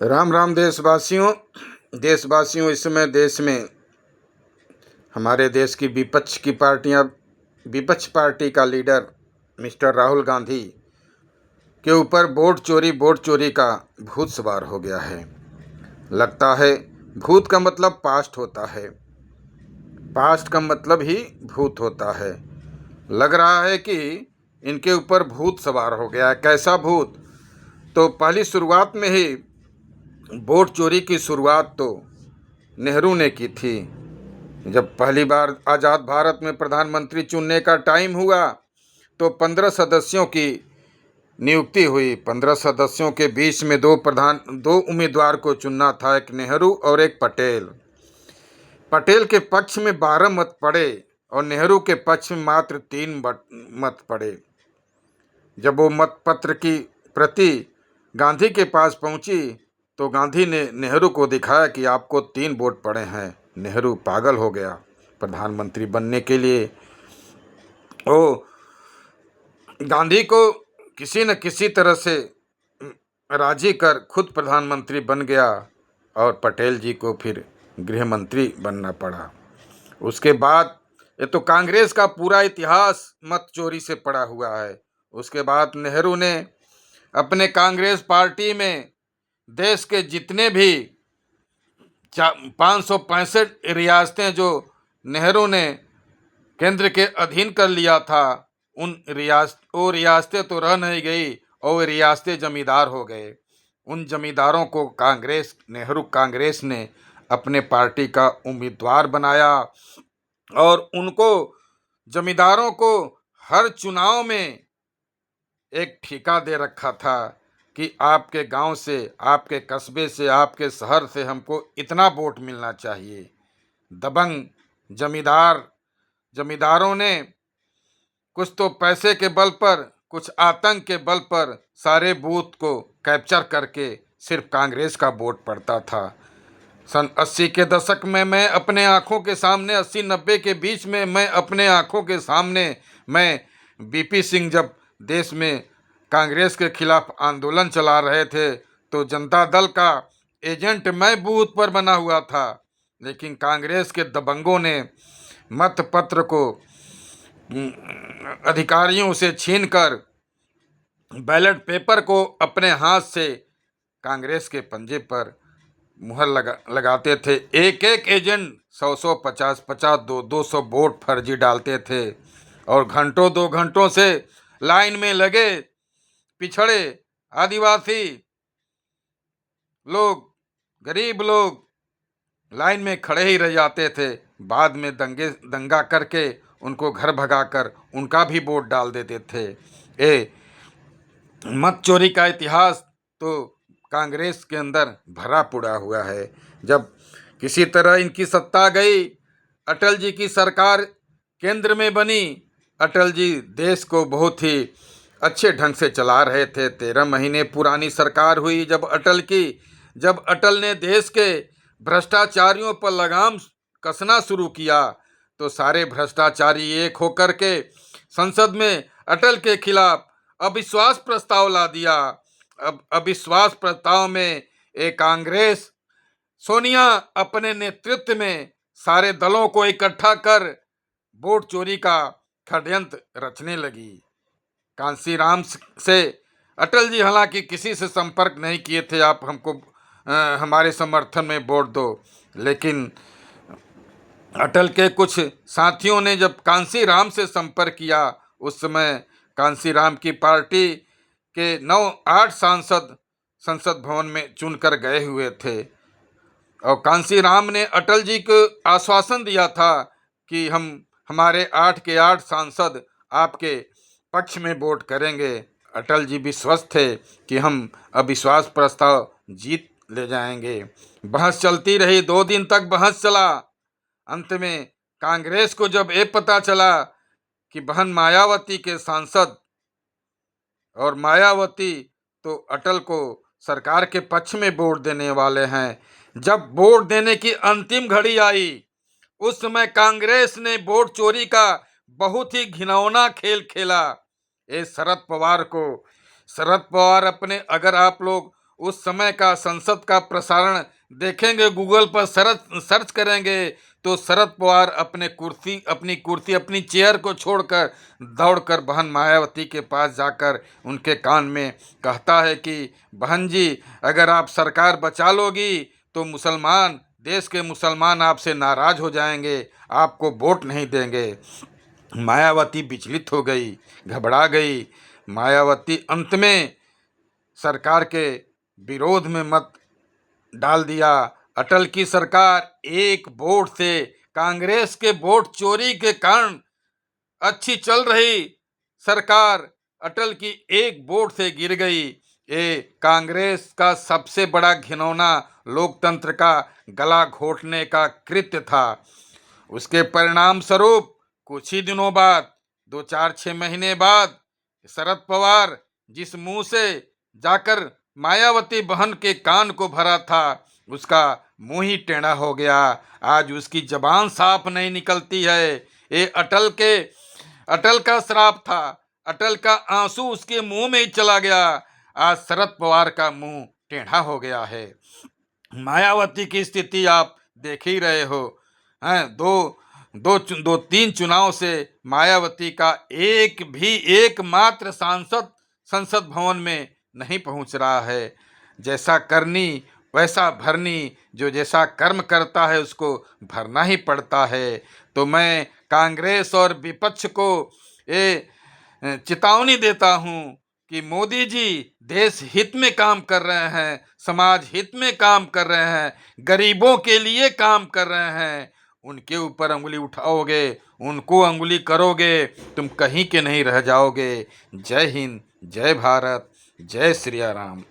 राम राम देशवासियों इस समय देश में हमारे देश की विपक्ष पार्टी का लीडर मिस्टर राहुल गांधी के ऊपर वोट चोरी का भूत सवार हो गया है। लगता है भूत का मतलब पास्ट होता है, पास्ट का मतलब ही भूत होता है। लग रहा है कि इनके ऊपर भूत सवार हो गया है। कैसा भूत? तो पहली शुरुआत में ही वोट चोरी की शुरुआत तो नेहरू ने की थी। जब पहली बार आज़ाद भारत में प्रधानमंत्री चुनने का टाइम हुआ तो 15 सदस्यों की नियुक्ति हुई। 15 सदस्यों के बीच में दो उम्मीदवार को चुनना था, एक नेहरू और एक पटेल। पटेल के पक्ष में 12 मत पड़े और नेहरू के पक्ष में मात्र 3 मत पड़े। जब वो मतपत्र की प्रति गांधी के पास पहुंची तो गांधी ने नेहरू को दिखाया कि आपको 3 वोट पड़े हैं। नेहरू पागल हो गया। प्रधानमंत्री बनने के लिए वो गांधी को किसी न किसी तरह से राजी कर खुद प्रधानमंत्री बन गया और पटेल जी को फिर गृह मंत्री बनना पड़ा। उसके बाद ये तो कांग्रेस का पूरा इतिहास मत चोरी से पड़ा हुआ है। उसके बाद नेहरू ने अपने कांग्रेस पार्टी में देश के जितने भी 565 रियासतें जो नेहरू ने केंद्र के अधीन कर लिया था, वो रियासतें तो रह नहीं गई और रियासतें जमींदार हो गए। उन जमींदारों को नेहरू कांग्रेस ने अपने पार्टी का उम्मीदवार बनाया और उनको जमींदारों को हर चुनाव में एक ठेका दे रखा था कि आपके गांव से, आपके कस्बे से, आपके शहर से हमको इतना वोट मिलना चाहिए। दबंग जमींदारों ने कुछ तो पैसे के बल पर, कुछ आतंक के बल पर सारे बूथ को कैप्चर करके सिर्फ कांग्रेस का वोट पड़ता था। सन 80 के दशक में मैं अपने आंखों के सामने, 80-90 के बीच में मैं अपने आंखों के सामने बीपी सिंह जब देश में कांग्रेस के खिलाफ आंदोलन चला रहे थे तो जनता दल का एजेंट मैं बूथ पर बना हुआ था। लेकिन कांग्रेस के दबंगों ने मतपत्र को अधिकारियों से छीनकर बैलेट पेपर को अपने हाथ से कांग्रेस के पंजे पर मुहर लगाते थे। एक एजेंट 100 50 200 वोट फर्जी डालते थे और घंटों 2 घंटों से लाइन में लगे पिछड़े आदिवासी लोग, गरीब लोग लाइन में खड़े ही रह जाते थे। बाद में दंगा करके उनको घर भगाकर उनका भी वोट डाल देते थे। मत चोरी का इतिहास तो कांग्रेस के अंदर भरा पड़ा हुआ है। जब किसी तरह इनकी सत्ता गई, अटल जी की सरकार केंद्र में बनी। अटल जी देश को बहुत ही अच्छे ढंग से चला रहे थे। 13 महीने पुरानी सरकार हुई जब अटल ने देश के भ्रष्टाचारियों पर लगाम कसना शुरू किया तो सारे भ्रष्टाचारी एक होकर के संसद में अटल के खिलाफ अविश्वास प्रस्ताव ला दिया। अब अविश्वास प्रस्ताव में एक कांग्रेस सोनिया अपने नेतृत्व में सारे दलों को इकट्ठा कर वोट चोरी का षड्यंत्र रचने लगी। कांशीराम से अटल जी हालांकि किसी से संपर्क नहीं किए थे, आप हमको हमारे समर्थन में वोट दो, लेकिन अटल के कुछ साथियों ने जब कांशीराम से संपर्क किया उस समय कांशीराम की पार्टी के 9-8 सांसद संसद भवन में चुनकर गए हुए थे और कांशीराम ने अटल जी को आश्वासन दिया था कि हमारे 8 के 8 सांसद आपके पक्ष में वोट करेंगे। अटल जी विश्वस्त थे कि हम अविश्वास प्रस्ताव जीत ले जाएंगे। बहस चलती रही, 2 दिन तक बहस चला। अंत में कांग्रेस को जब ये पता चला कि बहन मायावती के सांसद और मायावती तो अटल को सरकार के पक्ष में वोट देने वाले हैं, जब वोट देने की अंतिम घड़ी आई उस समय कांग्रेस ने वोट चोरी का बहुत ही घिनौना खेल खेला। शरद पवार अपने, अगर आप लोग उस समय का संसद का प्रसारण देखेंगे, गूगल पर सर्च करेंगे तो शरद पवार अपनी कुर्सी अपनी चेयर को छोड़कर दौड़कर बहन मायावती के पास जाकर उनके कान में कहता है कि बहन जी, अगर आप सरकार बचा लोगी तो देश के मुसलमान आपसे नाराज हो जाएंगे, आपको वोट नहीं देंगे। मायावती विचलित हो गई, घबरा गई। मायावती अंत में सरकार के विरोध में मत डाल दिया। अटल की सरकार एक वोट से, कांग्रेस के वोट चोरी के कारण अच्छी चल रही सरकार अटल की एक वोट से गिर गई। ये कांग्रेस का सबसे बड़ा घिनौना लोकतंत्र का गला घोटने का कृत्य था। उसके परिणाम स्वरूप कुछ ही दिनों बाद, 2-4-6 महीने बाद, शरद पवार जिस मुंह से जाकर मायावती बहन के कान को भरा था, उसका मुंह ही टेढ़ा हो गया। आज उसकी जबान साफ नहीं निकलती है। ये अटल का श्राप था। अटल का आंसू उसके मुंह में ही चला गया। आज शरद पवार का मुंह टेढ़ा हो गया है। मायावती की स्थिति आप देख ही रहे हो हैं। दो तीन चुनाव से मायावती का एकमात्र सांसद संसद भवन में नहीं पहुंच रहा है। जैसा करनी वैसा भरनी, जो जैसा कर्म करता है उसको भरना ही पड़ता है। तो मैं कांग्रेस और विपक्ष को ये चेतावनी देता हूँ कि मोदी जी देश हित में काम कर रहे हैं, समाज हित में काम कर रहे हैं, गरीबों के लिए काम कर रहे हैं। उनके ऊपर अंगुली उठाओगे, उनको अंगुली करोगे, तुम कहीं के नहीं रह जाओगे। जय हिंद, जय भारत, जय श्री राम।